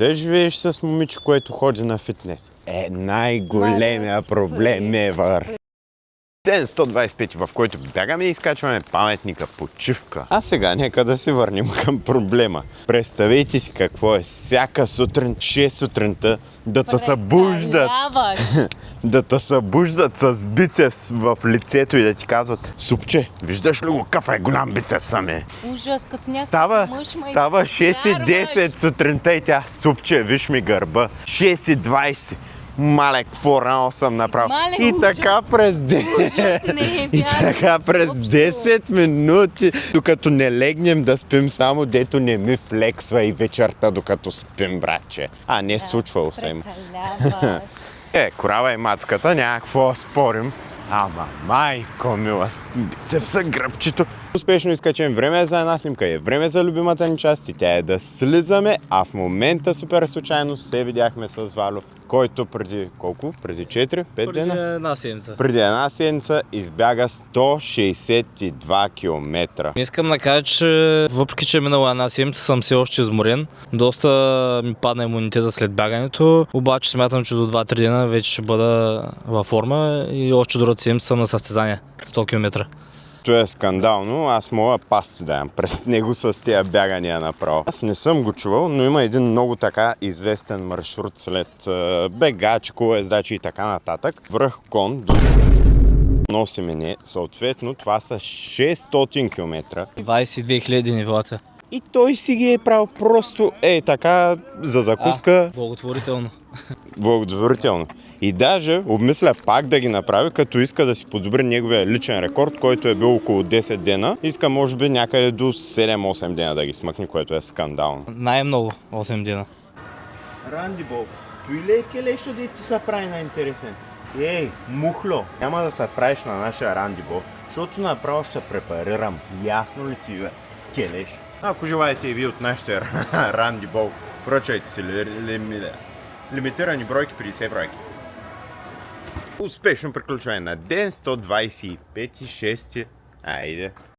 да живееш с момиче, което ходи на фитнес? Най-големия проблем ever. Ден 125, в който бягаме и изкачваме паметника почивка. А сега нека да се върнем към проблема. Представете си какво е всяка сутрин, 6 сутринта, да те събуждат. Да те събуждат с бицепс в лицето и да ти казват: Супче, виждаш ли го, какъв е голям бицепса ми? Ужас, като някакъв мъж Става 6:10 сутринта и тя: Супче, виж ми гърба. 6:20. Мале, какво рано съм направил. И така през 10 минути, докато не легнем да спим, само дето не ми флексва и вечерта, докато спим, братче. Не случвало се им. Корава и мацката, няма какво спорим. Ама майко мила, бицепса, гръбчето. Успешно изкачем. Време е за една снимка. Време за любимата ни част и тя е да слизаме, а в момента супер случайно се видяхме с Вало, който преди колко? Преди 4-5 дена? Преди една седмица. Преди една седмица избяга 162 км. Искам да кажа, че въпреки, че е минала една седмица, съм все още изморен. Доста ми падна имунитета след бягането, обаче смятам, че до 2-3 дена вече ще бъда във форма и още другата седмица съм на състезание 100 км. То е скандално, аз мога пасти да ям пред него с тези бягания направо. Аз не съм го чувал, но има един много така известен маршрут след бегачи, колоездачи и така нататък. Връх Кон до Носемене, съответно това са 600 км. 22 000 нивелата. И той си ги е правил просто така за закуска. Благотворително. Благотворително. И даже обмисля пак да ги направи, като иска да си подобри неговия личен рекорд, който е бил около 10 дена. Иска може би някъде до 7-8 дена да ги смъкне, което е скандално. Най-много 8 дена. Ранди Бог, той ли е келешо да ти се прави на интересен? Мухло, няма да се правиш на нашия Ранди Бог, защото направо ще препарирам. Ясно ли ти е, келеш? Ако желаете и вие от нашите Ранди Бог, поръчайте си лимитирани бройки, 50 бройки. Успешно приключване на ден 125 и 6. Айде.